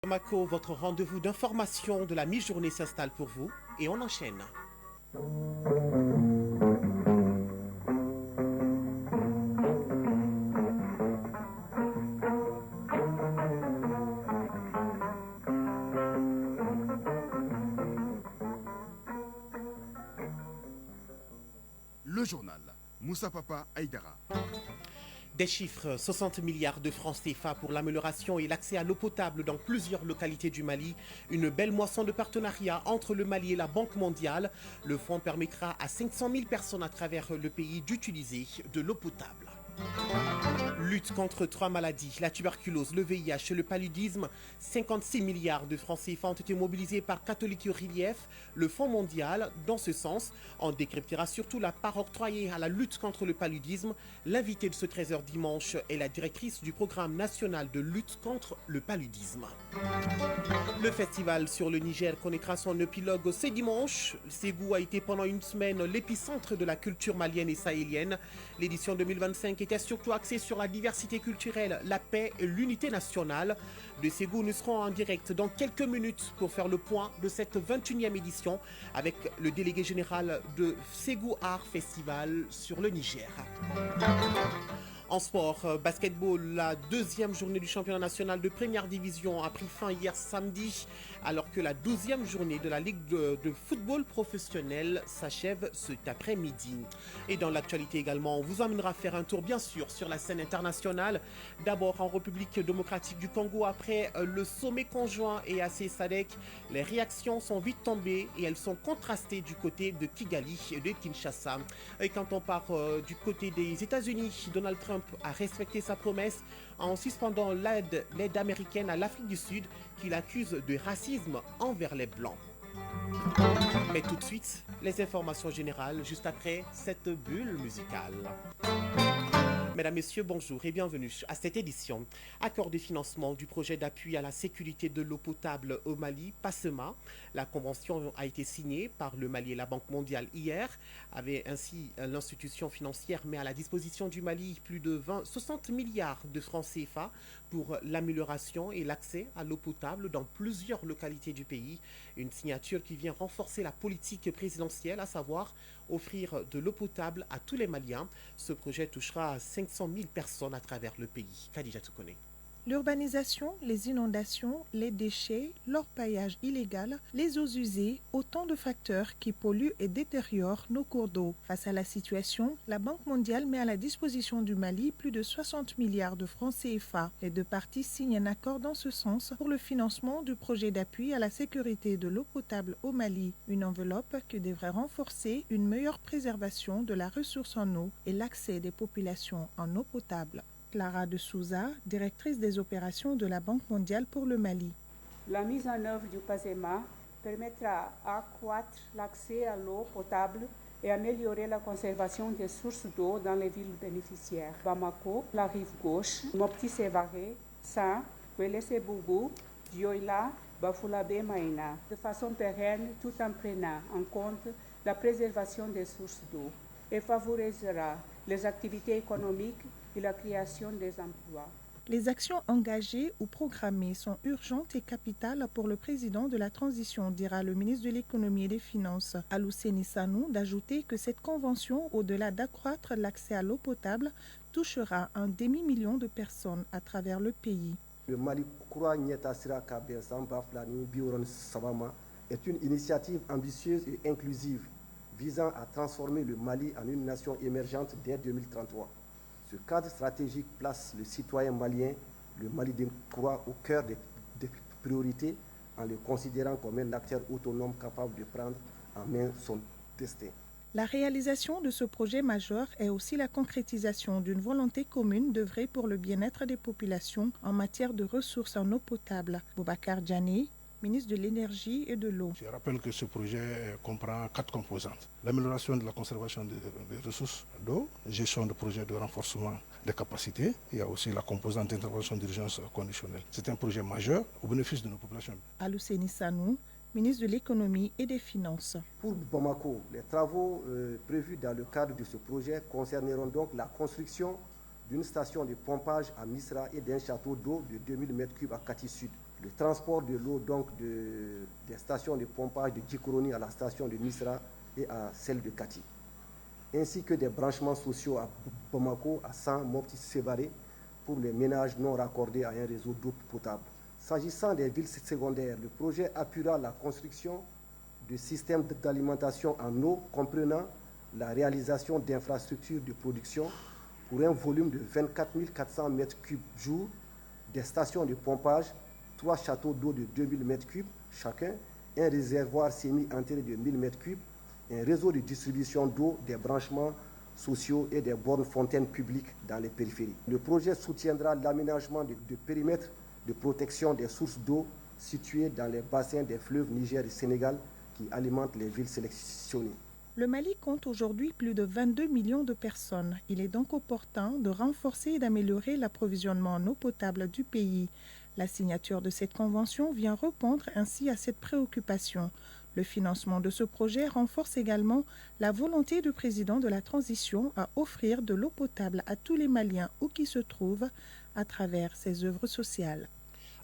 Bamako, votre rendez-vous d'information de la mi-journée s'installe pour vous et on enchaîne. Le journal. Moussa Papa Aïdara. Des chiffres, 60 milliards de francs CFA pour l'amélioration et l'accès à l'eau potable dans plusieurs localités du Mali. Une belle moisson de partenariat entre le Mali et la Banque mondiale. Le fonds permettra à 500 000 personnes à travers le pays d'utiliser de l'eau potable. Lutte contre 3 maladies, la tuberculose, le VIH et le paludisme. 56 milliards de francs CFA ont été mobilisés par Catholique Relief, le Fonds mondial. Dans ce sens, on décryptera surtout la part octroyée à la lutte contre le paludisme. L'invité de ce 13h dimanche est la directrice du programme national de lutte contre le paludisme. Le festival sur le Niger connaîtra son épilogue ce dimanche. Ségou a été pendant une semaine l'épicentre de la culture malienne et sahélienne. L'édition 2025 était surtout axée sur la diversité culturelle, la paix et l'unité nationale. De Ségou, nous serons en direct dans quelques minutes pour faire le point de cette 21e édition avec le délégué général de Ségou Art Festival sur le Niger. En sport, basketball, la deuxième journée du championnat national de première division a pris fin hier samedi, alors que la 12e journée de la Ligue de football professionnel s'achève cet après-midi. Et dans l'actualité également, on vous emmènera faire un tour bien sûr sur la scène internationale. D'abord en République démocratique du Congo, après le sommet conjoint EAC SADC, les réactions sont vite tombées et elles sont contrastées du côté de Kigali et de Kinshasa. Et quand on part du côté des États-Unis, Donald Trump a respecté sa promesse en suspendant l'aide américaine à l'Afrique du Sud qu'il accuse de racisme envers les Blancs. Mais tout de suite, les informations générales juste après cette bulle musicale. Mesdames, Messieurs, bonjour et bienvenue à cette édition. Accord de financement du projet d'appui à la sécurité de l'eau potable au Mali, PASEMA. La convention a été signée par le Mali et la Banque mondiale hier. Avait ainsi l'institution financière met à la disposition du Mali plus de 60 milliards de francs CFA pour l'amélioration et l'accès à l'eau potable dans plusieurs localités du pays. Une signature qui vient renforcer la politique présidentielle, à savoir offrir de l'eau potable à tous les Maliens. Ce projet touchera 500 000 personnes à travers le pays. Khadija Toukone. L'urbanisation, les inondations, les déchets, l'orpaillage illégal, les eaux usées, autant de facteurs qui polluent et détériorent nos cours d'eau. Face à la situation, la Banque mondiale met à la disposition du Mali plus de 60 milliards de francs CFA. Les deux parties signent un accord dans ce sens pour le financement du projet d'appui à la sécurité de l'eau potable au Mali. Une enveloppe qui devrait renforcer une meilleure préservation de la ressource en eau et l'accès des populations en eau potable. Clara de Souza, directrice des opérations de la Banque mondiale pour le Mali. La mise en œuvre du PASEMA permettra d'accroître l'accès à l'eau potable et améliorer la conservation des sources d'eau dans les villes bénéficiaires. Bamako, la rive gauche, Mopti-Sévaré, Saint, Wele-Sebougou, Dioïla, Bafulabe, Maïna, de façon pérenne tout en prenant en compte la préservation des sources d'eau et favorisera les activités économiques et la création des emplois. Les actions engagées ou programmées sont urgentes et capitales pour le président de la transition, dira le ministre de l'Économie et des Finances, Alouseni Sanou, d'ajouter que cette convention, au-delà d'accroître l'accès à l'eau potable, touchera un demi-million de personnes à travers le pays. Le Mali Kura Nyeta Siraka Bensamba Flani Bioron Savama est une initiative ambitieuse et inclusive visant à transformer le Mali en une nation émergente dès 2033. Ce cadre stratégique place le citoyen malien, le Mali de Croix, au cœur des priorités en le considérant comme un acteur autonome capable de prendre en main son destin. La réalisation de ce projet majeur est aussi la concrétisation d'une volonté commune d'œuvrer pour le bien-être des populations en matière de ressources en eau potable. Boubacar Diané, ministre de l'Énergie et de l'eau. Je rappelle que ce projet comprend 4 composantes. L'amélioration de la conservation des ressources d'eau, gestion de projets de renforcement des capacités. Il y a aussi la composante d'intervention d'urgence conditionnelle. C'est un projet majeur au bénéfice de nos populations. Alouseni Sanou, ministre de l'Économie et des Finances. Pour Bamako, les travaux prévus dans le cadre de ce projet concerneront donc la construction d'une station de pompage à Misra et d'un château d'eau de 2000 m3 à Kati Sud. le transport de l'eau donc des stations de pompage de Djikoroni à la station de Misra et à celle de Kati, ainsi que des branchements sociaux à Bamako, à San, Mopti, Sévaré pour les ménages non raccordés à un réseau d'eau potable. S'agissant des villes secondaires, le projet appuiera la construction de systèmes d'alimentation en eau comprenant la réalisation d'infrastructures de production pour un volume de 24 400 m3 jour, des stations de pompage, 3 châteaux d'eau de 2000 m3 chacun, un réservoir semi-enterré de 1000 m3, un réseau de distribution d'eau, des branchements sociaux et des bornes fontaines publiques dans les périphéries. Le projet soutiendra l'aménagement de périmètres de protection des sources d'eau situées dans les bassins des fleuves Niger et Sénégal qui alimentent les villes sélectionnées. Le Mali compte aujourd'hui plus de 22 millions de personnes. Il est donc opportun de renforcer et d'améliorer l'approvisionnement en eau potable du pays. La signature de cette convention vient répondre ainsi à cette préoccupation. Le financement de ce projet renforce également la volonté du président de la transition à offrir de l'eau potable à tous les Maliens où qu'ils se trouvent à travers ses œuvres sociales.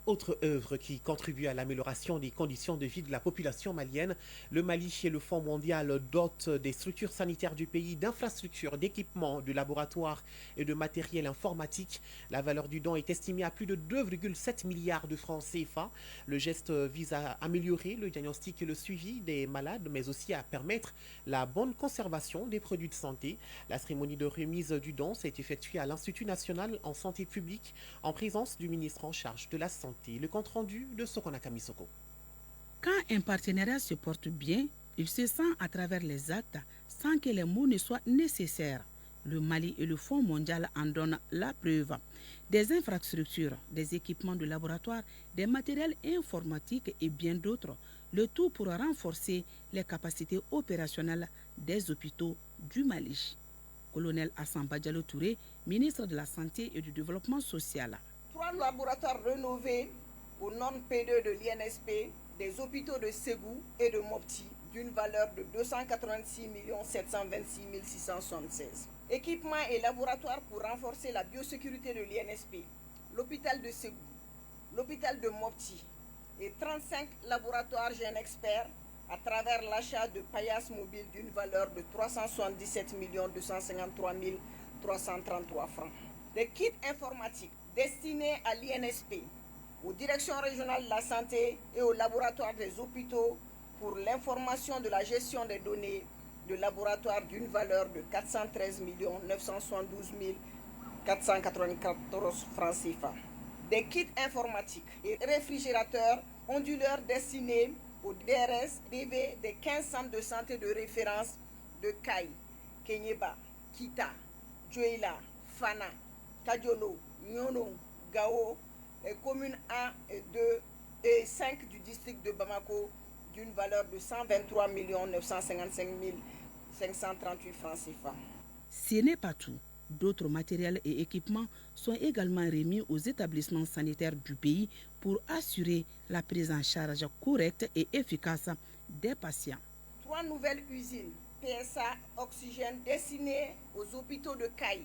Autre œuvre qui contribue à l'amélioration des conditions de vie de la population malienne, le Mali et le Fonds mondial dotent des structures sanitaires du pays d'infrastructures, d'équipements, de laboratoires et de matériel informatique. La valeur du don est estimée à plus de 2,7 milliards de francs CFA. Le geste vise à améliorer le diagnostic et le suivi des malades, mais aussi à permettre la bonne conservation des produits de santé. La cérémonie de remise du don s'est effectuée à l'Institut national en santé publique en présence du ministre en charge de la Santé. Le compte-rendu de Sokona Kamisoko. Quand un partenariat se porte bien, il se sent à travers les actes sans que les mots ne soient nécessaires. Le Mali et le Fonds mondial en donnent la preuve. Des infrastructures, des équipements de laboratoire, des matériels informatiques et bien d'autres, le tout pour renforcer les capacités opérationnelles des hôpitaux du Mali. Colonel Hassan Badjalo Touré, ministre de la Santé et du Développement social. 3 laboratoires rénovés aux normes P2 de l'INSP, des hôpitaux de Ségou et de Mopti d'une valeur de 286 726 676. Équipements et laboratoires pour renforcer la biosécurité de l'INSP, l'hôpital de Ségou, l'hôpital de Mopti et 35 laboratoires jeunes experts à travers l'achat de paillasses mobiles d'une valeur de 377 253 333 francs. Des kits informatiques destinés à l'INSP, aux directions régionales de la santé et aux laboratoires des hôpitaux pour l'information de la gestion des données de laboratoire d'une valeur de 413 972 494 francs CFA. Des kits informatiques et réfrigérateurs onduleurs destinés aux DRS DV des 15 centres de santé de référence de Kaï, Kenyeba, Kita, Djoïla, Fana, Kadjolo, Nyono, Gao, et communes 1 et 2 et 5 du district de Bamako d'une valeur de 123 955 538 francs CFA. Ce n'est pas tout. D'autres matériels et équipements sont également remis aux établissements sanitaires du pays pour assurer la prise en charge correcte et efficace des patients. 3 nouvelles usines PSA Oxygène destinées aux hôpitaux de Kaï,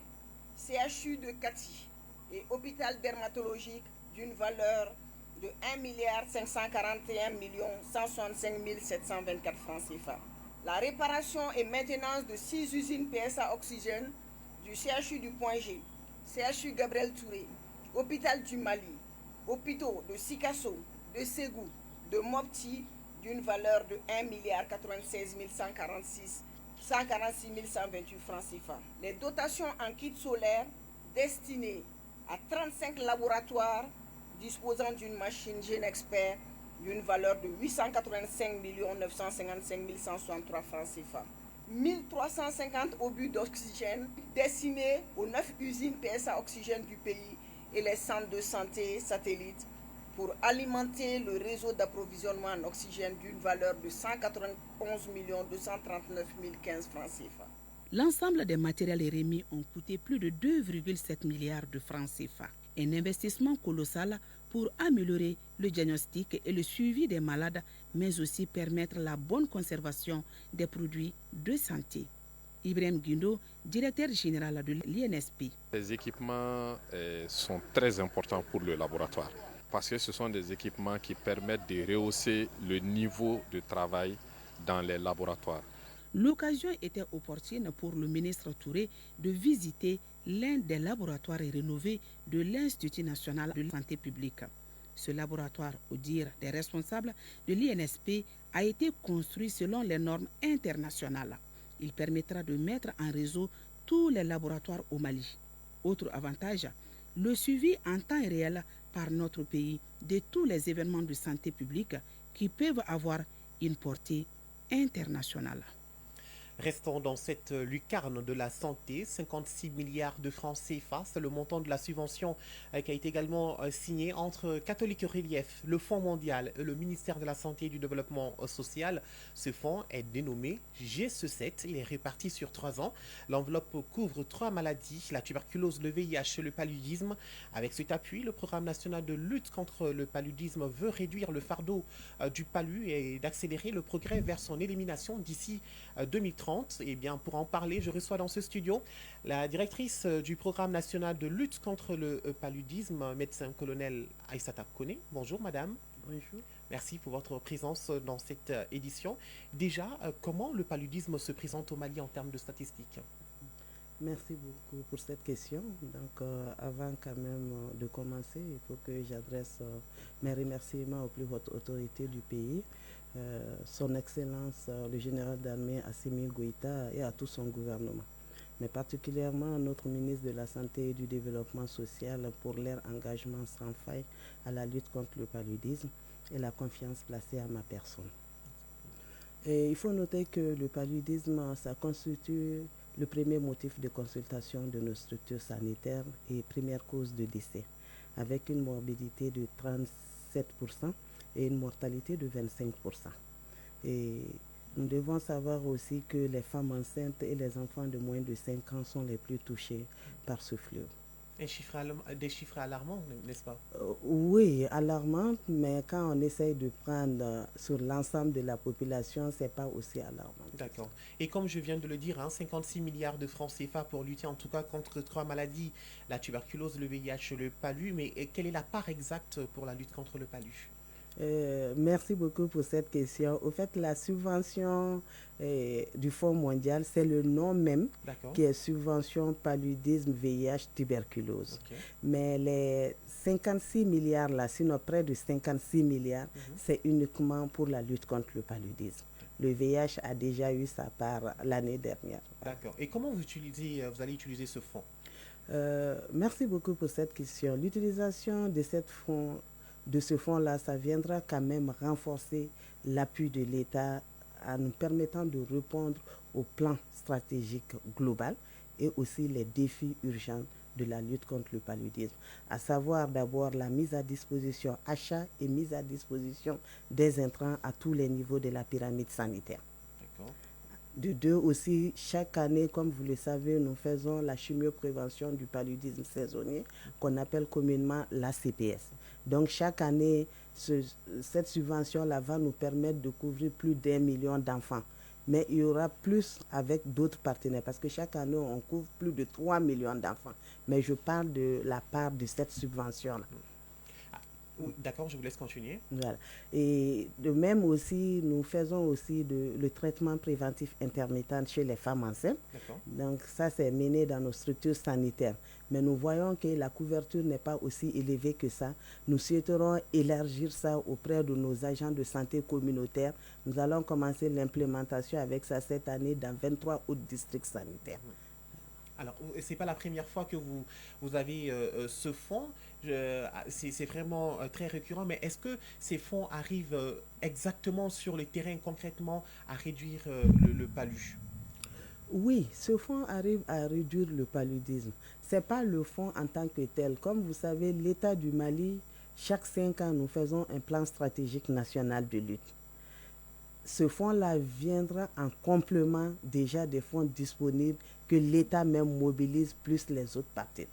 CHU de Kati et hôpital dermatologique d'une valeur de 1 541 165 724 francs CFA. La réparation et maintenance de 6 usines PSA Oxygène du CHU du Point G, CHU Gabriel Touré, hôpital du Mali, hôpitaux de Sikasso, de Ségou, de Mopti d'une valeur de 1 96 146 128 francs CFA. Les dotations en kits solaires destinées à 35 laboratoires disposant d'une machine Genexpert d'une valeur de 885 955 163 francs CFA. 1350 obus d'oxygène destinés aux 9 usines PSA Oxygène du pays et les centres de santé satellites pour alimenter le réseau d'approvisionnement en oxygène d'une valeur de 191 239 015 francs CFA. L'ensemble des matériels remis ont coûté plus de 2,7 milliards de francs CFA. Un investissement colossal pour améliorer le diagnostic et le suivi des malades, mais aussi permettre la bonne conservation des produits de santé. Ibrahim Guindo, directeur général de l'INSP. Les équipements sont très importants pour le laboratoire. parce que ce sont des équipements qui permettent de rehausser le niveau de travail dans les laboratoires. L'occasion était opportune pour le ministre Touré de visiter l'un des laboratoires rénovés de l'Institut national de santé publique. Ce laboratoire, au dire des responsables de l'INSP, a été construit selon les normes internationales. Il permettra de mettre en réseau tous les laboratoires au Mali. Autre avantage, le suivi en temps réel par notre pays de tous les événements de santé publique qui peuvent avoir une portée internationale. Restons dans cette lucarne de la santé, 56 milliards de francs CFA, c'est le montant de la subvention qui a été également signé entre Catholique Relief, le Fonds mondial et le ministère de la Santé et du Développement social. Ce fonds est dénommé GSE7, il est réparti sur 3 ans. L'enveloppe couvre 3 maladies, la tuberculose, le VIH et le paludisme. Avec cet appui, le programme national de lutte contre le paludisme veut réduire le fardeau du palu et d'accélérer le progrès vers son élimination d'ici 2030. Et bien, pour en parler, je reçois dans ce studio la directrice du programme national de lutte contre le paludisme, médecin-colonel Aïssata Kone. Bonjour madame. Bonjour. Merci pour votre présence dans cette édition. Déjà, comment le paludisme se présente au Mali en termes de statistiques? Merci beaucoup pour cette question. Donc, avant quand même de commencer, il faut que j'adresse mes remerciements aux plus hautes autorités du pays, son Excellence le général d'armée Assimi Goïta et à tout son gouvernement, mais particulièrement à notre ministre de la Santé et du Développement social pour leur engagement sans faille à la lutte contre le paludisme et la confiance placée à ma personne. Et il faut noter que le paludisme, ça constitue le premier motif de consultation de nos structures sanitaires et première cause de décès, avec une morbidité de 37% et une mortalité de 25%. Et nous devons savoir aussi que les femmes enceintes et les enfants de moins de 5 ans sont les plus touchés par ce fléau. Des chiffres alarmants, n'est-ce pas? Oui, alarmants, mais quand on essaye de prendre sur l'ensemble de la population, ce n'est pas aussi alarmant. D'accord. Et comme je viens de le dire, 56 milliards de francs CFA pour lutter en tout cas contre 3 maladies, la tuberculose, le VIH et le palu. Mais quelle est la part exacte pour la lutte contre le palu? Merci beaucoup pour cette question. Au fait, la subvention du Fonds mondial, c'est le nom même qui est subvention paludisme, VIH, tuberculose. Okay. Mais les 56 milliards là, sinon près de 56 milliards, c'est uniquement pour la lutte contre le paludisme. Le VIH a déjà eu sa part l'année dernière. D'accord. Et comment vous allez utiliser ce fonds? Merci beaucoup pour cette question. L'utilisation de ce fonds-là, ça viendra quand même renforcer l'appui de l'État en nous permettant de répondre au plan stratégique global et aussi les défis urgents de la lutte contre le paludisme, à savoir d'abord la mise à disposition, achat et mise à disposition des intrants à tous les niveaux de la pyramide sanitaire. De deux aussi, chaque année, comme vous le savez, nous faisons la chimioprévention du paludisme saisonnier, qu'on appelle communément la CPS. Donc chaque année, cette subvention-là va nous permettre de couvrir plus d'1 million d'enfants. Mais il y aura plus avec d'autres partenaires, parce que chaque année, on couvre plus de 3 millions d'enfants. Mais je parle de la part de cette subvention-là. D'accord, je vous laisse continuer. Voilà. Et de même aussi, nous faisons aussi le traitement préventif intermittent chez les femmes enceintes. Donc ça, c'est mené dans nos structures sanitaires. Mais nous voyons que la couverture n'est pas aussi élevée que ça. Nous souhaiterons élargir ça auprès de nos agents de santé communautaires. Nous allons commencer l'implémentation avec ça cette année dans 23 autres districts sanitaires. Alors, ce n'est pas la première fois que vous avez ce fonds. C'est vraiment très récurrent. Mais est-ce que ces fonds arrivent exactement sur le terrain, concrètement, à réduire le palu? Oui, ce fonds arrive à réduire le paludisme. Ce n'est pas le fonds en tant que tel. Comme vous savez, l'État du Mali, chaque 5 ans, nous faisons un plan stratégique national de lutte. Ce fonds-là viendra en complément déjà des fonds disponibles que l'État même mobilise plus les autres partenaires.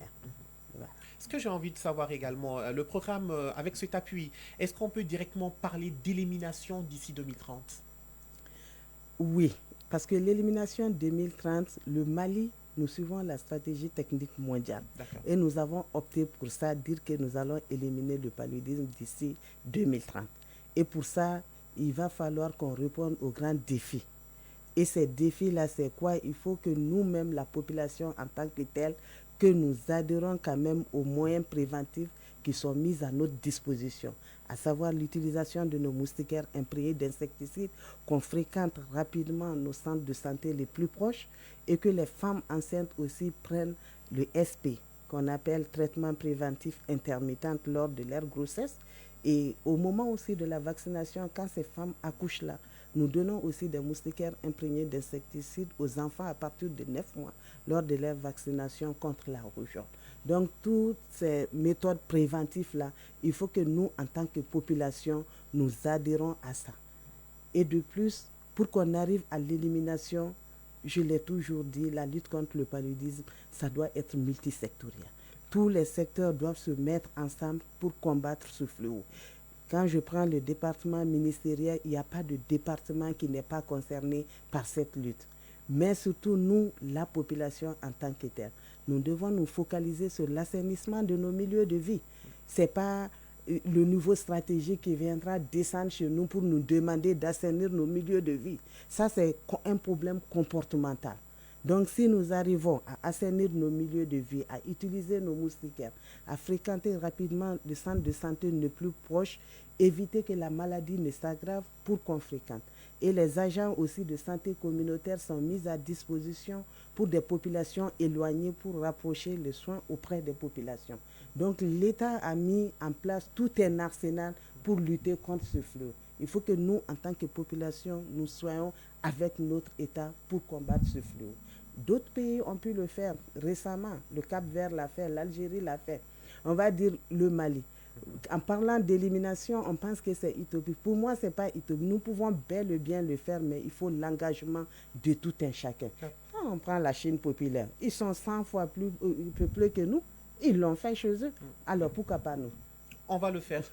Voilà. Ce que j'ai envie de savoir également, le programme avec cet appui, est-ce qu'on peut directement parler d'élimination d'ici 2030? Oui, parce que l'élimination 2030, le Mali nous suivons la stratégie technique mondiale. Et nous avons opté pour ça, dire que nous allons éliminer le paludisme d'ici 2030. Et pour ça, il va falloir qu'on réponde aux grands défis. Et ces défis-là, c'est quoi? Il faut que nous-mêmes, la population en tant que telle, que nous adhérons quand même aux moyens préventifs qui sont mis à notre disposition, à savoir l'utilisation de nos moustiquaires imprégnés d'insecticides qu'on fréquente rapidement nos centres de santé les plus proches et que les femmes enceintes aussi prennent le SP, qu'on appelle traitement préventif intermittent lors de leur grossesse. Et au moment aussi de la vaccination, quand ces femmes accouchent là, nous donnons aussi des moustiquaires imprégnés d'insecticides aux enfants à partir de 9 mois lors de leur vaccination contre la rougeole. Donc, toutes ces méthodes préventives-là, il faut que nous, en tant que population, nous adhérons à ça. Et de plus, pour qu'on arrive à l'élimination, je l'ai toujours dit, la lutte contre le paludisme, ça doit être multisectoriel. Tous les secteurs doivent se mettre ensemble pour combattre ce fléau. Quand je prends le département ministériel, il n'y a pas de département qui n'est pas concerné par cette lutte. Mais surtout, nous, la population en tant que telle, nous devons nous focaliser sur l'assainissement de nos milieux de vie. Ce n'est pas le niveau stratégique qui viendra descendre chez nous pour nous demander d'assainir nos milieux de vie. Ça, c'est un problème comportemental. Donc, si nous arrivons à assainir nos milieux de vie, à utiliser nos moustiquaires, à fréquenter rapidement les centres de santé les plus proches, éviter que la maladie ne s'aggrave pour qu'on fréquente. Et les agents aussi de santé communautaire sont mis à disposition pour des populations éloignées pour rapprocher les soins auprès des populations. Donc, l'État a mis en place tout un arsenal pour lutter contre ce fléau. Il faut que nous, en tant que population, nous soyons avec notre État pour combattre ce fléau. D'autres pays ont pu le faire récemment. Le Cap-Vert l'a fait, l'Algérie l'a fait. On va dire le Mali. En parlant d'élimination, on pense que c'est utopique. Pour moi, ce n'est pas utopique. Nous pouvons bel et bien le faire, mais il faut l'engagement de tout un chacun. Quand on prend la Chine populaire, ils sont 100 fois plus peuplés que nous. Ils l'ont fait chez eux. Alors pourquoi pas nous? On va le faire.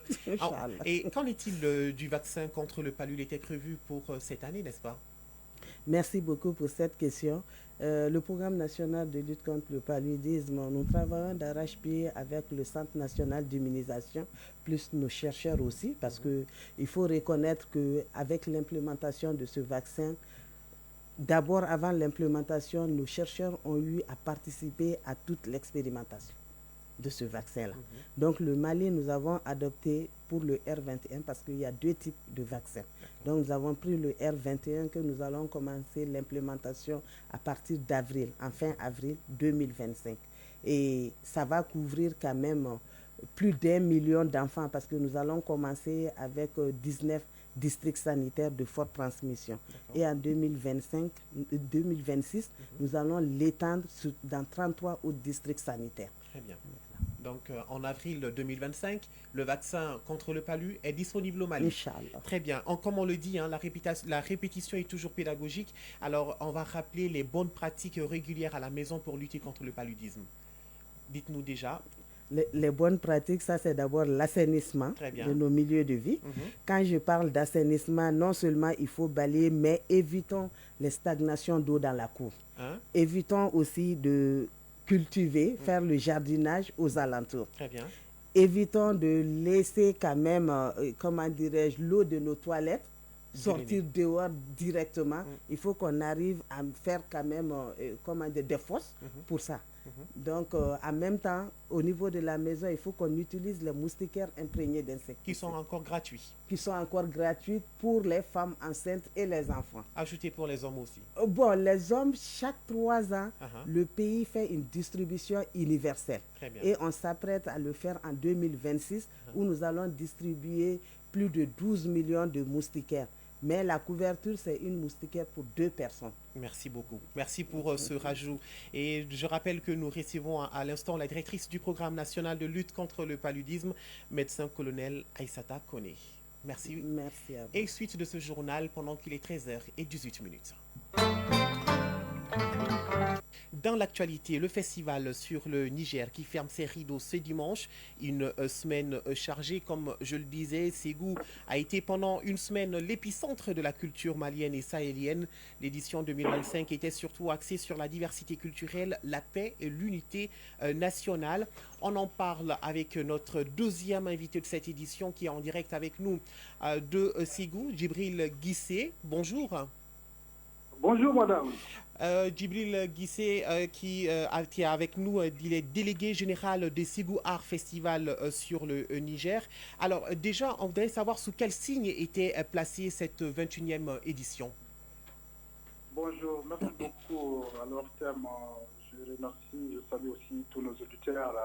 Et qu'en est-il du vaccin contre le palu? Il était prévu pour cette année, n'est-ce pas? Merci beaucoup pour cette question. Le programme national de lutte contre le paludisme, nous travaillons d'arrache-pied avec le Centre national d'immunisation, plus nos chercheurs aussi, parce qu'il faut reconnaître qu'avec l'implémentation de ce vaccin, d'abord avant l'implémentation, nos chercheurs ont eu à participer à toute l'expérimentation de ce vaccin-là. Donc le Mali, nous avons adopté pour le R21 parce qu'il y a 2 types de vaccins. Donc nous avons pris le R21 que nous allons commencer l'implémentation à partir d'avril, en fin avril 2025. Et ça va couvrir quand même plus d'1 million d'enfants parce que nous allons commencer avec 19 districts sanitaires de forte transmission. Et en 2026, nous allons l'étendre dans 33 autres districts sanitaires. Très bien. Donc, en avril 2025, le vaccin contre le palu est disponible au Mali. Inch'Allah. Très bien. Comme on le dit, la répétition est toujours pédagogique. Alors, on va rappeler les bonnes pratiques régulières à la maison pour lutter contre le paludisme. Dites-nous déjà. Les bonnes pratiques, ça c'est d'abord l'assainissement de nos milieux de vie. Quand je parle d'assainissement, non seulement il faut balayer, mais évitons les stagnations d'eau dans la cour. Évitons aussi de cultiver, faire le jardinage aux alentours. Très bien. Évitons de laisser quand même, l'eau de nos toilettes sortir dehors directement. Il faut qu'on arrive à faire quand même des fosses pour ça. Donc, en même temps, au niveau de la maison, il faut qu'on utilise les moustiquaires imprégnés d'insecticides. Qui sont encore gratuits. Qui sont encore gratuits pour les femmes enceintes et les enfants. Ajouté pour les hommes aussi. Bon, les hommes, chaque 3 ans, le pays fait une distribution universelle. Très bien. Et on s'apprête à le faire en 2026, où nous allons distribuer plus de 12 millions de moustiquaires. Mais la couverture, c'est une moustiquaire pour 2 personnes. Merci beaucoup. Merci pour ce rajout. Et je rappelle que nous recevons à l'instant la directrice du programme national de lutte contre le paludisme, médecin-colonel Aïssata Koné. Merci. Merci à vous. Et suite de ce journal pendant qu'il est 13h18. Dans l'actualité, le festival sur le Niger qui ferme ses rideaux ce dimanche, une semaine chargée, comme je le disais. Ségou a été pendant une semaine l'épicentre de la culture malienne et sahélienne. L'édition 2025 était surtout axée sur la diversité culturelle, la paix et l'unité nationale. On en parle avec notre deuxième invité de cette édition qui est en direct avec nous de Ségou, Djibril Guissé. Bonjour. Bonjour madame. Djibril Guissé qui est avec nous, il est délégué général de Ségou Art Festival sur le Niger. Alors déjà, on voudrait savoir sous quel signe était placée cette 21e édition. Bonjour, merci beaucoup. Alors thème, je remercie, je salue aussi tous nos auditeurs.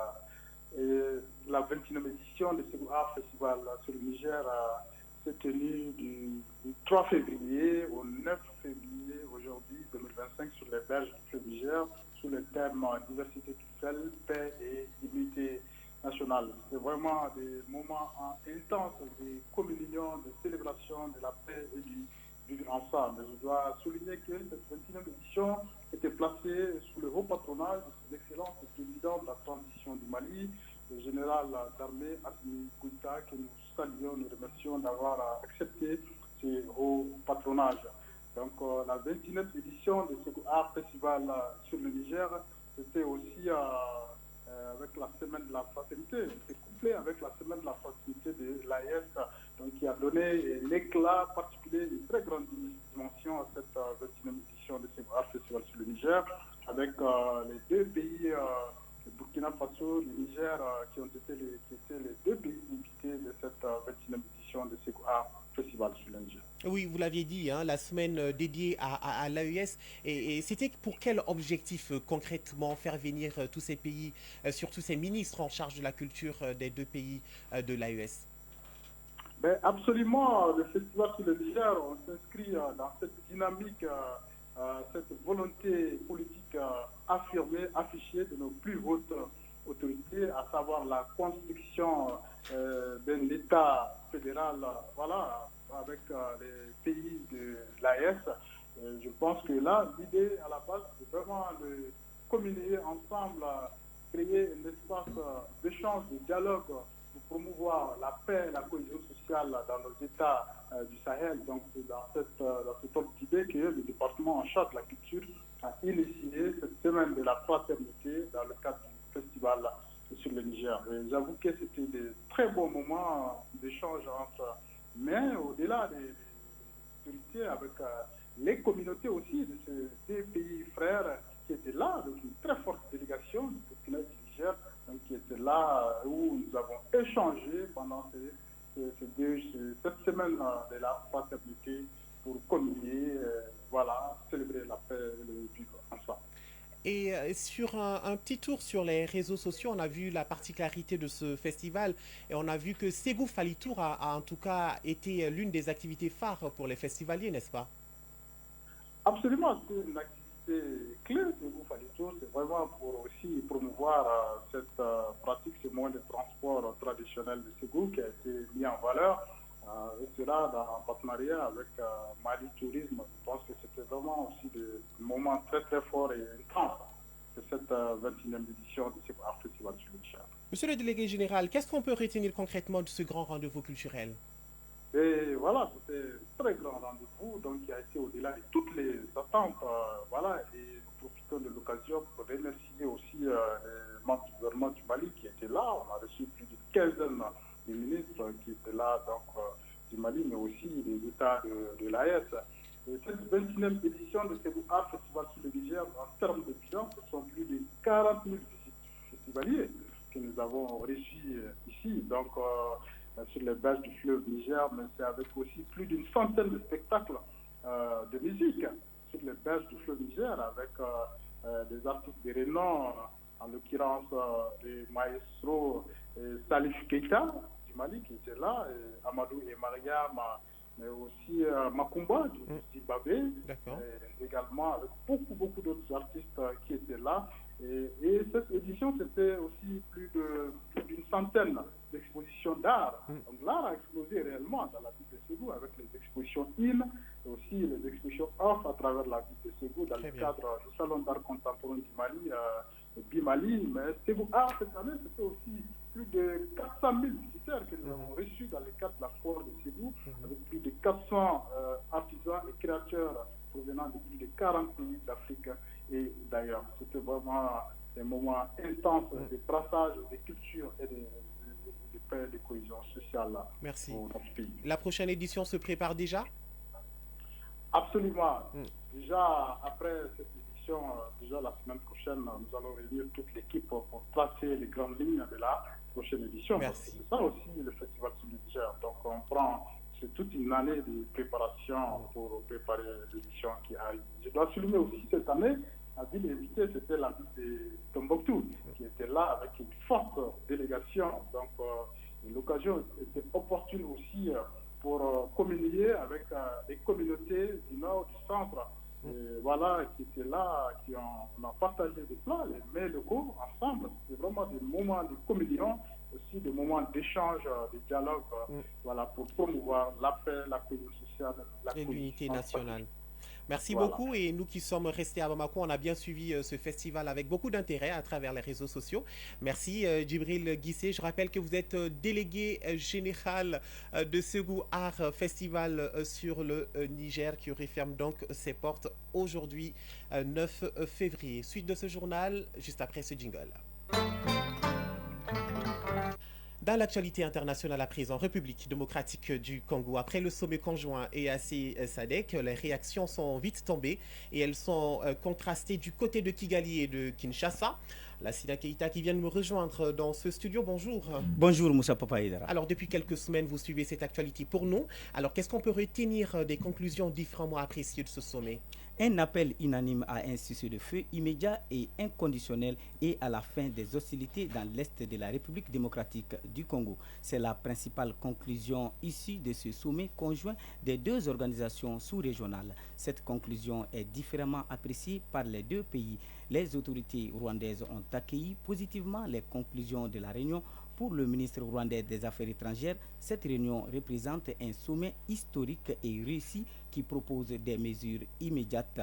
Et la 21e édition de Ségou Art Festival sur le Niger s'est tenue du 3 février au 9 février aujourd'hui 2025 sur les berges du fleuve Niger, sous le thème diversité culturelle, paix et unité nationale. C'est vraiment des moments intenses, des communions, des célébrations de la paix et du vivre ensemble. Je dois souligner que cette 21e édition était placée sous le haut patronage de ses excellences le président de la transition du Mali, le général d'armée Assimi Goïta, que nous saluons, nous remercions d'avoir accepté ce haut patronage. Donc la 29e édition de ce Art Festival sur le Niger, c'était aussi avec la semaine de la fraternité, c'était couplé avec la semaine de la fraternité de l'AES, donc qui a donné l'éclat particulier, une très grande dimension à cette 21e édition de ce Art Festival sur le Niger, avec les deux pays, le Burkina Faso, le Niger, qui étaient les deux pays invités de cette 21e édition de ce Art Festival sur le Niger. Oui, vous l'aviez dit, hein, la semaine dédiée à l'AES. Et c'était pour quel objectif concrètement faire venir tous ces pays, surtout ces ministres en charge de la culture des deux pays de l'AES? Absolument, le festival sur le Niger, on s'inscrit dans cette dynamique, cette volonté politique affirmée, affichée de nos plus hautes autorités, à savoir la construction d'un État fédéral, voilà, avec les pays de l'AES. Je pense que là, l'idée à la base, c'est vraiment de communier ensemble, créer un espace d'échange, de dialogue pour promouvoir la paix et la cohésion sociale dans nos États du Sahel. Donc, c'est dans cette autre idée que le département en charge de la culture a initié cette semaine de la fraternité dans le cadre du festival sur le Niger. Et j'avoue que c'était des très bons moments d'échange entre, mais au-delà des autorités, avec les communautés aussi de ces pays frères qui étaient là, avec une très forte délégation du Burkina et du Niger, donc, qui était là, où nous avons échangé pendant cette semaine de la fraternité pour communier, voilà, célébrer la paix et le vivre ensemble. Et sur un petit tour sur les réseaux sociaux, on a vu la particularité de ce festival et on a vu que Ségou Falitour a en tout cas été l'une des activités phares pour les festivaliers, n'est-ce pas? Absolument, c'est une activité clé Ségou Falitour, c'est vraiment pour aussi promouvoir cette pratique, ce moyen de transport traditionnel de Ségou qui a été mis en valeur. Et cela en partenariat avec Mali Tourisme. Je pense que c'était vraiment aussi des moments très très forts et intenses de cette 21e édition de ce Art Festival sur le Niger. Monsieur le délégué général, qu'est-ce qu'on peut retenir concrètement de ce grand rendez-vous culturel? Et voilà, c'était un très grand rendez-vous, donc qui a été au-delà de toutes les attentes. Voilà, et nous profitons de l'occasion pour remercier aussi les membres du gouvernement du Mali qui étaient là. On a reçu plus d'une quinzaine des ministres qui étaient là, donc du Mali, mais aussi des États de l'AES. Et cette 21e édition de Ségou Art Festival sur le Niger, en termes de bilan, ce sont plus de 40 000 festivaliers que nous avons reçus ici, donc sur les berges du fleuve Niger, mais c'est avec aussi plus d'une centaine de spectacles de musique sur les berges du fleuve Niger, avec des artistes de renom, en l'occurrence les maestros Salif Keita du Mali qui était là, et Amadou et Mariam, mais aussi Makumba du Zimbabwe, également avec beaucoup d'autres artistes qui étaient là. Et cette édition, c'était aussi plus d'une centaine d'expositions d'art. Donc l'art a explosé réellement dans la ville de Ségou avec les expositions in et aussi les expositions off à travers la ville de Ségou dans le cadre du Salon d'art contemporain du Mali, Bimali. Mais Ségou Art cette année, c'était aussi plus de 400 000 visiteurs que nous avons reçus dans le cadre de la foire de Ségou, avec plus de 400 artisans et créateurs provenant de plus de 40 pays d'Afrique et d'ailleurs. C'était vraiment un moment intense de brassage, de culture et de paix, de cohésion sociale. Merci. Pour notre pays. La prochaine édition se prépare déjà? Absolument. Déjà, après cette édition, déjà la semaine prochaine, nous allons réunir toute l'équipe pour tracer les grandes lignes de la prochaine édition. Merci. C'est ça aussi le Festival sur le Niger. Donc on prend, c'est toute une année de préparation pour préparer l'édition qui arrive. Je dois souligner aussi cette année, la ville invitée, c'était la ville de Tombouctou, qui était là avec une forte délégation. Donc l'occasion était opportune aussi pour communier avec les communautés du nord, du centre, voilà, qui étaient là, on a partagé des plats, les mets locaux ensemble. C'est vraiment des moments de communion, aussi des moments d'échange, de dialogue, voilà, pour promouvoir la paix, la cohésion sociale, et l'unité nationale. Merci beaucoup, et nous qui sommes restés à Bamako, on a bien suivi ce festival avec beaucoup d'intérêt à travers les réseaux sociaux. Merci Djibril Guissé. Je rappelle que vous êtes délégué général de Ségou Art Festival sur le Niger, qui referme donc ses portes aujourd'hui 9 février. Suite de ce journal, juste après ce jingle. Dans l'actualité internationale à présent, République démocratique du Congo, après le sommet conjoint EAC-SADC, les réactions sont vite tombées et elles sont contrastées du côté de Kigali et de Kinshasa. La Sina Keita qui vient de me rejoindre dans ce studio, bonjour. Bonjour Moussa Papa Aïdara. Alors depuis quelques semaines, vous suivez cette actualité pour nous. Alors qu'est-ce qu'on peut retenir des conclusions différemment appréciées de ce sommet? Un appel unanime à un cessez-le-feu immédiat et inconditionnel et à la fin des hostilités dans l'est de la République démocratique du Congo. C'est la principale conclusion issue de ce sommet conjoint des deux organisations sous-régionales. Cette conclusion est différemment appréciée par les deux pays. Les autorités rwandaises ont accueilli positivement les conclusions de la réunion. Pour le ministre rwandais des Affaires étrangères, cette réunion représente un sommet historique et réussi qui propose des mesures immédiates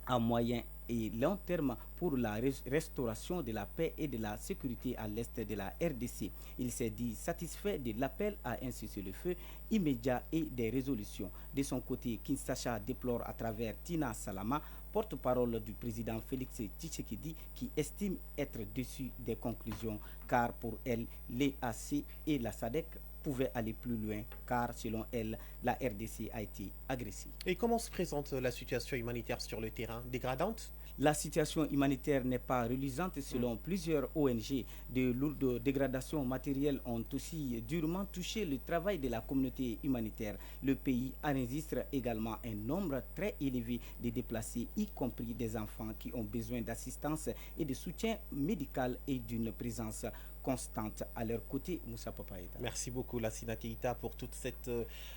à moyen et long terme pour la restauration de la paix et de la sécurité à l'est de la RDC. Il s'est dit satisfait de l'appel à un cessez-le-feu immédiat et des résolutions. De son côté, Kinshasa déplore à travers Tina Salama, porte-parole du président Félix Tshisekedi, qui estime être déçu des conclusions, car pour elle, l'EAC et la SADC pouvaient aller plus loin, car selon elle, la RDC a été agressée. Et comment se présente la situation humanitaire sur le terrain? Dégradante? La situation humanitaire n'est pas reluisante selon plusieurs ONG. De lourdes dégradations matérielles ont aussi durement touché le travail de la communauté humanitaire. Le pays enregistre également un nombre très élevé de déplacés, y compris des enfants qui ont besoin d'assistance et de soutien médical et d'une présence constante à leur côté. Moussa Papaïda. Merci beaucoup Lassina Keita pour toute cette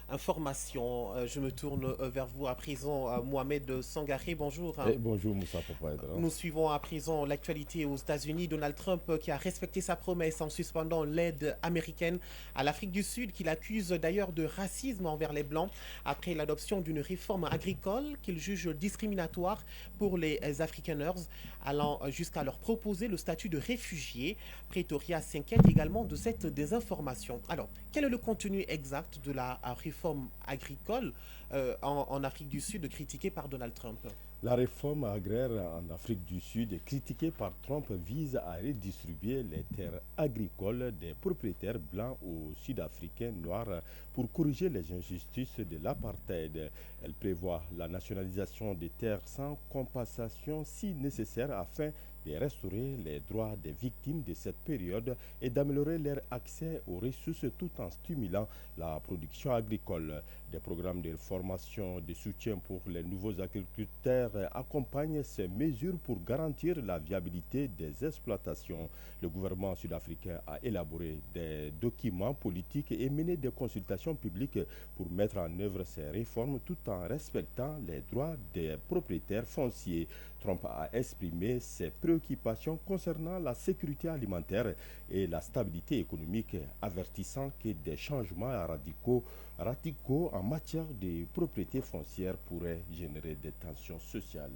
information. Je me tourne vers vous à présent, Mohamed Sangaré, bonjour. Bonjour Moussa Papaïda. Nous suivons à présent l'actualité aux États-Unis. Donald Trump qui a respecté sa promesse en suspendant l'aide américaine à l'Afrique du Sud, qu'il accuse d'ailleurs de racisme envers les Blancs après l'adoption d'une réforme agricole qu'il juge discriminatoire pour les Afrikaners, allant jusqu'à leur proposer le statut de réfugiés. Pretoria s'inquiète également de cette désinformation. Alors, quel est le contenu exact de la réforme agricole en Afrique du Sud critiquée par Donald Trump? La réforme agraire en Afrique du Sud, critiquée par Trump, vise à redistribuer les terres agricoles des propriétaires blancs aux Sud-Africains noirs pour corriger les injustices de l'apartheid. Elle prévoit la nationalisation des terres sans compensation si nécessaire afin de restaurer les droits des victimes de cette période et d'améliorer leur accès aux ressources tout en stimulant la production agricole. Des programmes de formation, de soutien pour les nouveaux agriculteurs accompagnent ces mesures pour garantir la viabilité des exploitations. Le gouvernement sud-africain a élaboré des documents politiques et mené des consultations publiques pour mettre en œuvre ces réformes tout en respectant les droits des propriétaires fonciers. Trump a exprimé ses préoccupations concernant la sécurité alimentaire et la stabilité économique, avertissant que des changements radicaux en matière de propriété foncière pourraient générer des tensions sociales.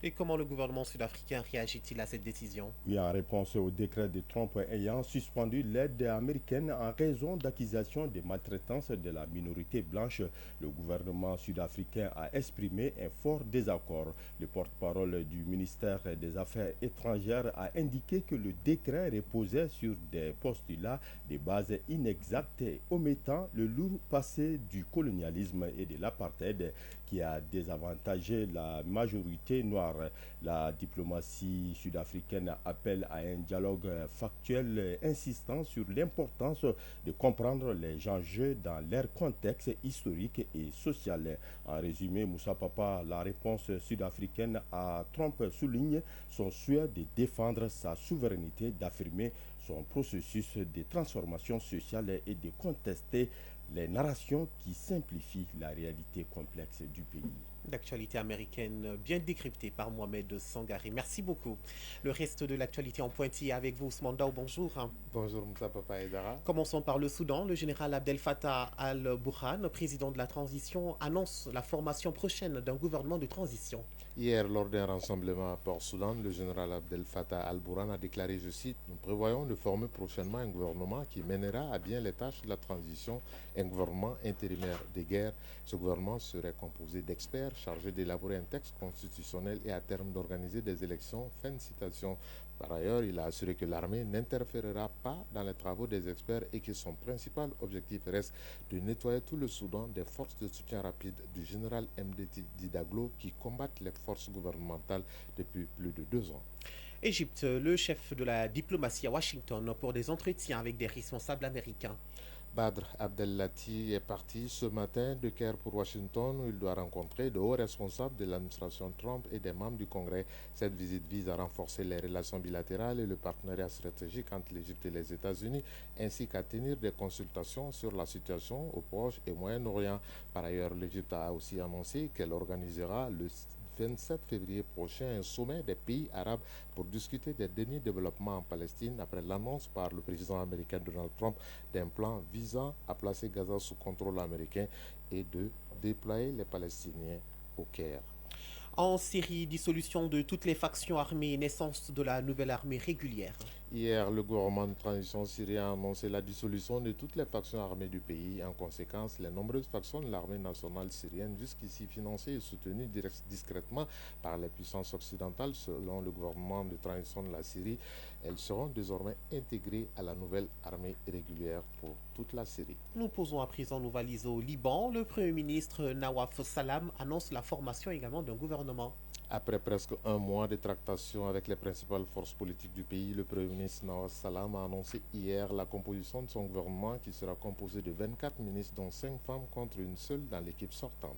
Et comment le gouvernement sud-africain réagit-il à cette décision? Oui, en réponse au décret de Trump ayant suspendu l'aide américaine en raison d'accusation de maltraitance de la minorité blanche, le gouvernement sud-africain a exprimé un fort désaccord. Le porte-parole du ministère des Affaires étrangères a indiqué que le décret reposait sur des postulats de base inexacts, omettant le lourd passé du colonialisme et de l'apartheid qui a désavantagé la majorité noire. La diplomatie sud-africaine appelle à un dialogue factuel insistant sur l'importance de comprendre les enjeux dans leur contexte historique et social. En résumé, Moussa Papa, la réponse sud-africaine à Trump souligne son souhait de défendre sa souveraineté, d'affirmer son processus de transformation sociale et de contester les narrations qui simplifient la réalité complexe du pays. L'actualité américaine bien décryptée par Mohamed Sangaré. Merci beaucoup. Le reste de l'actualité en pointillé avec vous, Ousmane Daou. Bonjour. Bonjour, Moussa Papa Aïdara. Commençons par le Soudan. Le général Abdel Fattah al-Burhan, président de la transition, annonce la formation prochaine d'un gouvernement de transition. Hier, lors d'un rassemblement à Port-Soudan, le général Abdel Fattah al-Burhan a déclaré, je cite, « Nous prévoyons de former prochainement un gouvernement qui mènera à bien les tâches de la transition, un gouvernement intérimaire de guerre. Ce gouvernement serait composé d'experts chargés d'élaborer un texte constitutionnel et à terme d'organiser des élections. » Fin de citation. Par ailleurs, il a assuré que l'armée n'interférera pas dans les travaux des experts et que son principal objectif reste de nettoyer tout le Soudan des forces de soutien rapide du général MD Daglo qui combattent les forces gouvernementales depuis plus de 2 ans. Égypte, le chef de la diplomatie à Washington pour des entretiens avec des responsables américains. Badr Abdellati est parti ce matin de Caire pour Washington où il doit rencontrer de hauts responsables de l'administration Trump et des membres du Congrès. Cette visite vise à renforcer les relations bilatérales et le partenariat stratégique entre l'Égypte et les États-Unis, ainsi qu'à tenir des consultations sur la situation au Proche et Moyen-Orient. Par ailleurs, l'Égypte a aussi annoncé qu'elle organisera le 27 février prochain un sommet des pays arabes pour discuter des derniers développements en Palestine après l'annonce par le président américain Donald Trump d'un plan visant à placer Gaza sous contrôle américain et de déployer les Palestiniens au Caire. En Syrie, dissolution de toutes les factions armées et naissance de la nouvelle armée régulière. Hier, le gouvernement de transition syrien a annoncé la dissolution de toutes les factions armées du pays. En conséquence, les nombreuses factions de l'armée nationale syrienne, jusqu'ici financées et soutenues discrètement par les puissances occidentales, selon le gouvernement de transition de la Syrie, elles seront désormais intégrées à la nouvelle armée régulière pour toute la Syrie. Nous posons à présent nos valises au Liban. Le Premier ministre Nawaf Salam annonce la formation également d'un gouvernement. Après presque un mois de tractations avec les principales forces politiques du pays, le Premier ministre Nawaf Salam a annoncé hier la composition de son gouvernement qui sera composé de 24 ministres dont 5 femmes contre une seule dans l'équipe sortante.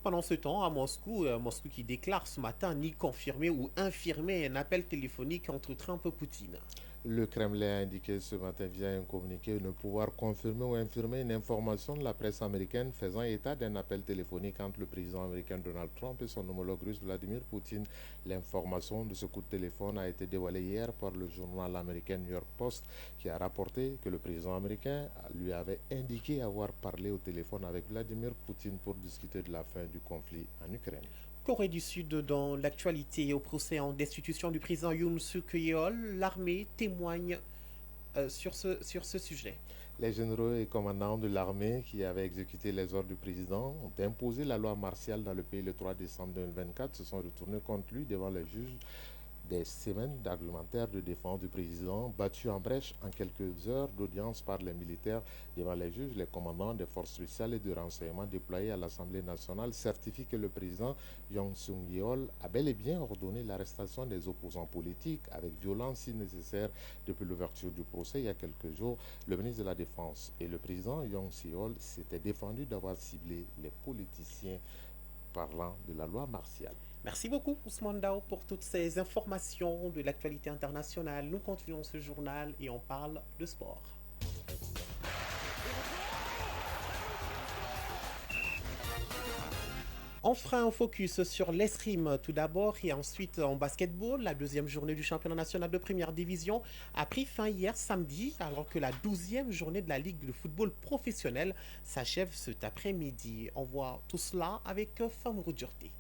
Pendant ce temps, à Moscou, Moscou qui déclare ce matin ni confirmer ou infirmer un appel téléphonique entre Trump et Poutine. Le Kremlin a indiqué ce matin via un communiqué ne pouvoir confirmer ou infirmer une information de la presse américaine faisant état d'un appel téléphonique entre le président américain Donald Trump et son homologue russe Vladimir Poutine. L'information de ce coup de téléphone a été dévoilée hier par le journal américain New York Post qui a rapporté que le président américain lui avait indiqué avoir parlé au téléphone avec Vladimir Poutine pour discuter de la fin du conflit en Ukraine. Corée du Sud, dans l'actualité au procès en destitution du président Yoon Suk-yeol, l'armée témoigne sur ce sujet. Les généraux et commandants de l'armée qui avaient exécuté les ordres du président ont imposé la loi martiale dans le pays le 3 décembre 2024, se sont retournés contre lui devant les juges. Des semaines d'argumentaire de défense du président battus en brèche en quelques heures d'audience par les militaires devant les juges, les commandants des forces spéciales et de renseignement déployés à l'Assemblée nationale certifient que le président Yoon Suk-yeol a bel et bien ordonné l'arrestation des opposants politiques avec violence si nécessaire depuis l'ouverture du procès il y a quelques jours. Le ministre de la Défense et le président Yoon Suk-yeol s'étaient défendus d'avoir ciblé les politiciens parlant de la loi martiale. Merci beaucoup Ousmane Daou pour toutes ces informations de l'actualité internationale. Nous continuons ce journal et on parle de sport. On fera un focus sur l'escrime tout d'abord et ensuite en basketball. La deuxième journée du championnat national de première division a pris fin hier samedi alors que la 12e journée de la Ligue de football professionnel s'achève cet après-midi. On voit tout cela avec Famou Djorté.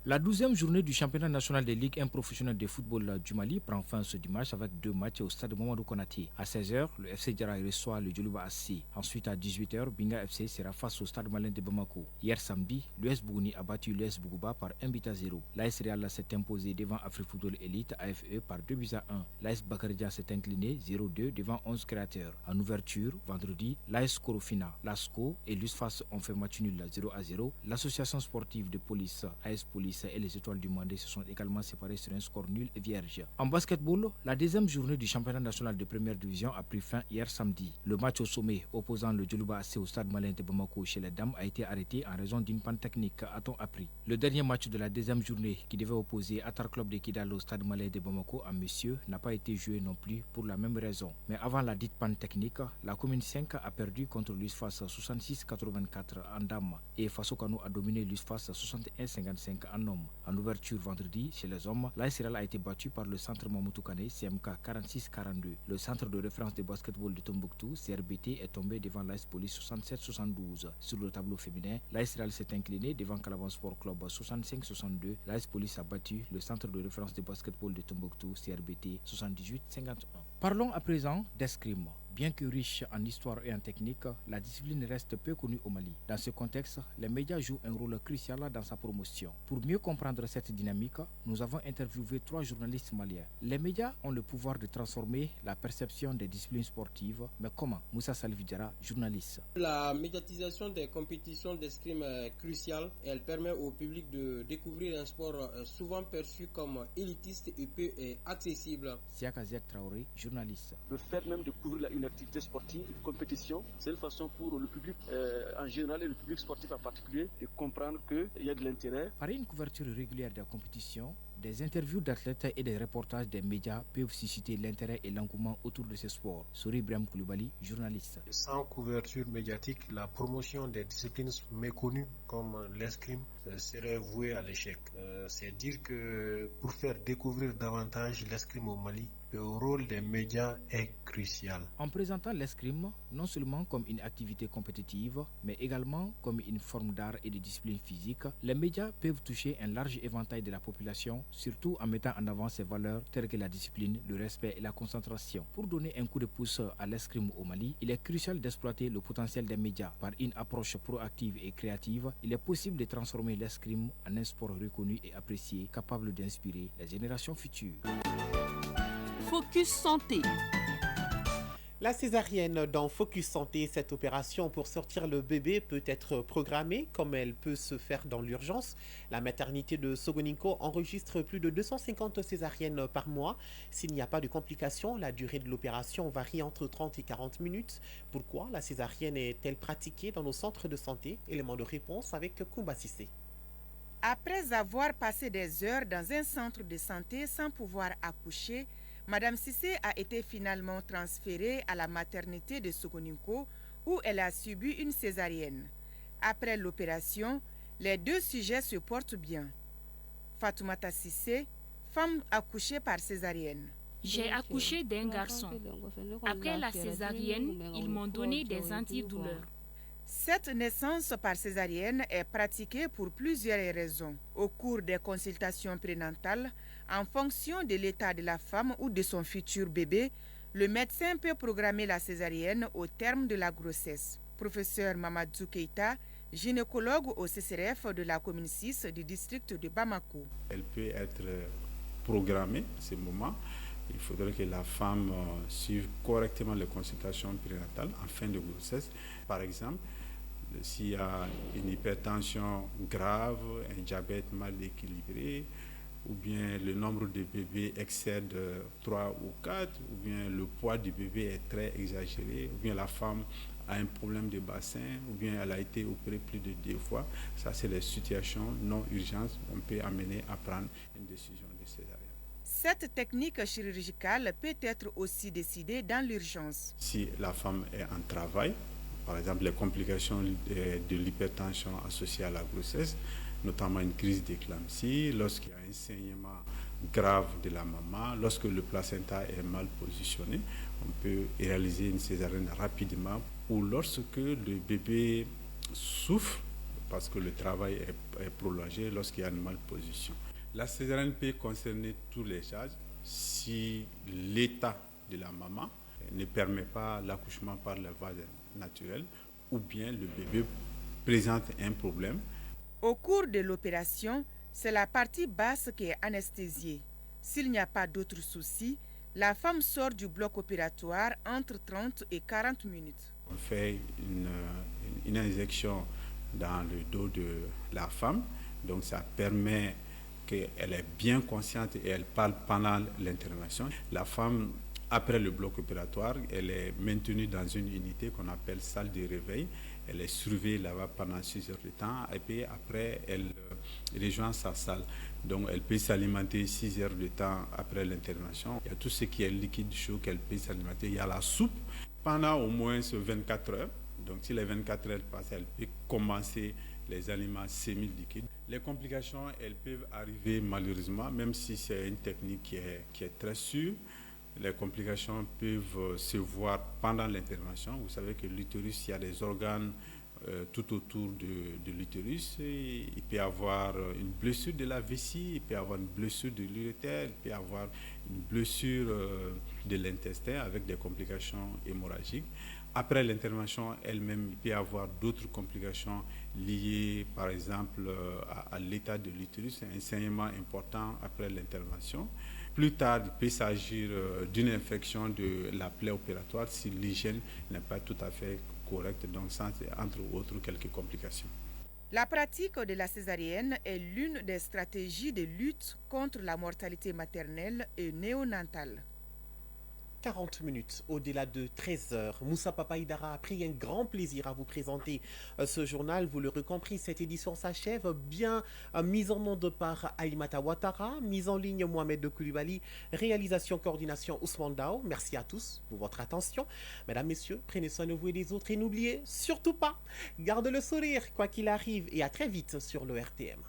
La 12e journée du championnat national de Ligue 1 professionnel de football du Mali prend fin ce dimanche avec 2 matchs au stade Mamadou Konaté. À 16h, le FC Djara reçoit le Djoluba AC. Ensuite, à 18h, Binga FC sera face au stade malien de Bamako. Hier samedi, l'US Bougouni a battu l'US Bougouba par 1-0. L'AS Real s'est imposé devant Afrique Football Elite AFE par 2-1. L'AS Bakaridja s'est incliné 0-2 devant 11 créateurs. En ouverture, vendredi, l'AS Korofina, l'ASCO et l'USFAS ont fait match nul 0-0. L'association sportive de police, AS Police et les étoiles du Mandé se sont également séparés sur un score nul et vierge. En basketball, la deuxième journée du championnat national de première division a pris fin hier samedi. Le match au sommet opposant le Djoluba AC au stade malien de Bamako chez les dames a été arrêté en raison d'une panne technique, a-t-on appris. Le dernier match de la deuxième journée qui devait opposer Atar Club de Kidal au stade malien de Bamako à Messieurs n'a pas été joué non plus pour la même raison. Mais avant la dite panne technique, la commune 5 a perdu contre l'USFAS 66-84 en dames et Faso Kano a dominé l'USFAS 61-55 en hommes. En ouverture vendredi, chez les hommes, l'AS Real a été battu par le centre Mamoutou Kane, CMK 46-42. Le centre de référence de basketball de Tombouctou, CRBT, est tombé devant l'AS Police 67-72. Sur le tableau féminin, l'AS Real s'est incliné devant Calaban Sport Club 65-62. L'AS Police a battu le centre de référence de basketball de Tombouctou, CRBT 78-51. Parlons à présent d'escrime. Bien que riche en histoire et en technique, la discipline reste peu connue au Mali. Dans ce contexte, les médias jouent un rôle crucial dans sa promotion. Pour mieux comprendre cette dynamique, nous avons interviewé 3 journalistes maliens. Les médias ont le pouvoir de transformer la perception des disciplines sportives, mais comment? Moussa Salif Diarra, journaliste. La médiatisation des compétitions d'escrime est cruciale. Elle permet au public de découvrir un sport souvent perçu comme élitiste et peu accessible. Siaka Zek Traoré, journaliste. Le fait même de couvrir une activité sportive, une compétition, c'est une façon pour le public en général et le public sportif en particulier de comprendre qu'il y a de l'intérêt. Par une couverture régulière de la compétition, des interviews d'athlètes et des reportages des médias peuvent susciter l'intérêt et l'engouement autour de ce sport. Souri Ibrahim Koulibaly, journaliste. Sans couverture médiatique, la promotion des disciplines méconnues comme l'escrime serait vouée à l'échec. C'est dire que pour faire découvrir davantage l'escrime au Mali, le rôle des médias est crucial. En présentant l'escrime, non seulement comme une activité compétitive, mais également comme une forme d'art et de discipline physique, les médias peuvent toucher un large éventail de la population, surtout en mettant en avant ses valeurs telles que la discipline, le respect et la concentration. Pour donner un coup de pouce à l'escrime au Mali, il est crucial d'exploiter le potentiel des médias. Par une approche proactive et créative, il est possible de transformer l'escrime en un sport reconnu et apprécié, capable d'inspirer les générations futures. Focus Santé. La césarienne dans Focus Santé, cette opération pour sortir le bébé peut être programmée comme elle peut se faire dans l'urgence. La maternité de Sogoninko enregistre plus de 250 césariennes par mois. S'il n'y a pas de complications, la durée de l'opération varie entre 30 et 40 minutes. Pourquoi la césarienne est-elle pratiquée dans nos centres de santé? Élément de réponse avec Koumba Sissé. Après avoir passé des heures dans un centre de santé sans pouvoir accoucher, Madame Sissé a été finalement transférée à la maternité de Sogoninko où elle a subi une césarienne. Après l'opération, les 2 sujets se portent bien. Fatoumata Sissé, femme accouchée par césarienne. J'ai accouché d'un garçon. Après la césarienne, ils m'ont donné des antidouleurs. Cette naissance par césarienne est pratiquée pour plusieurs raisons. Au cours des consultations prénatales, en fonction de l'état de la femme ou de son futur bébé, le médecin peut programmer la césarienne au terme de la grossesse. Professeur Mamadou Keita, gynécologue au CCRF de la commune 6 du district de Bamako. Elle peut être programmée à ce moment. Il faudrait que la femme suive correctement les consultations prénatales en fin de grossesse. Par exemple, s'il y a une hypertension grave, un diabète mal équilibré, ou bien le nombre de bébés excède 3 ou 4, ou bien le poids du bébé est très exagéré, ou bien la femme a un problème de bassin, ou bien elle a été opérée plus de 2 fois. Ça, c'est les situations non urgentes. On peut amener à prendre une décision de césarienne. Cette technique chirurgicale peut être aussi décidée dans l'urgence. Si la femme est en travail, par exemple les complications de l'hypertension associée à la grossesse, notamment une crise d'éclampsie, lorsqu'il y a un saignement grave de la maman, lorsque le placenta est mal positionné, on peut réaliser une césarienne rapidement, ou lorsque le bébé souffre parce que le travail est prolongé, lorsqu'il y a une malposition. La césarienne peut concerner tous les âges si l'état de la maman ne permet pas l'accouchement par la voie naturelle ou bien le bébé présente un problème. Au cours de l'opération, c'est la partie basse qui est anesthésiée. S'il n'y a pas d'autres soucis, la femme sort du bloc opératoire entre 30 et 40 minutes. On fait une injection dans le dos de la femme, donc ça permet qu'elle est bien consciente et elle parle pendant l'intervention. La femme, après le bloc opératoire, elle est maintenue dans une unité qu'on appelle salle de réveil. Elle est surveillée là-bas pendant 6 heures de temps et puis après, elle rejoint sa salle. Donc, elle peut s'alimenter 6 heures de temps après l'intervention. Il y a tout ce qui est liquide chaud qu'elle peut s'alimenter. Il y a la soupe pendant au moins 24 heures. Donc, si les 24 heures passent, elle peut commencer les aliments semi-liquides. Les complications, elles peuvent arriver malheureusement, même si c'est une technique qui est très sûre. Les complications peuvent se voir pendant l'intervention. Vous savez que l'utérus, il y a des organes tout autour de l'utérus. Il peut y avoir une blessure de la vessie, il peut y avoir une blessure de l'urétère, il peut y avoir une blessure de l'intestin avec des complications hémorragiques. Après l'intervention elle-même, il peut y avoir d'autres complications liées, par exemple, à l'état de l'utérus, un saignement important après l'intervention. Plus tard, il peut s'agir d'une infection de la plaie opératoire si l'hygiène n'est pas tout à fait correcte, donc sans, entre autres, quelques complications. La pratique de la césarienne est l'une des stratégies de lutte contre la mortalité maternelle et néonatale. 40 minutes au-delà de 13 heures. Moussa Papaïdara a pris un grand plaisir à vous présenter ce journal. Vous l'aurez compris, cette édition s'achève bien mise en onde par Aïmata Ouattara, mise en ligne Mohamed Koulibaly, réalisation, coordination Ousmane Dao. Merci à tous pour votre attention. Mesdames, messieurs, prenez soin de vous et des autres et n'oubliez surtout pas, gardez le sourire quoi qu'il arrive et à très vite sur le RTM.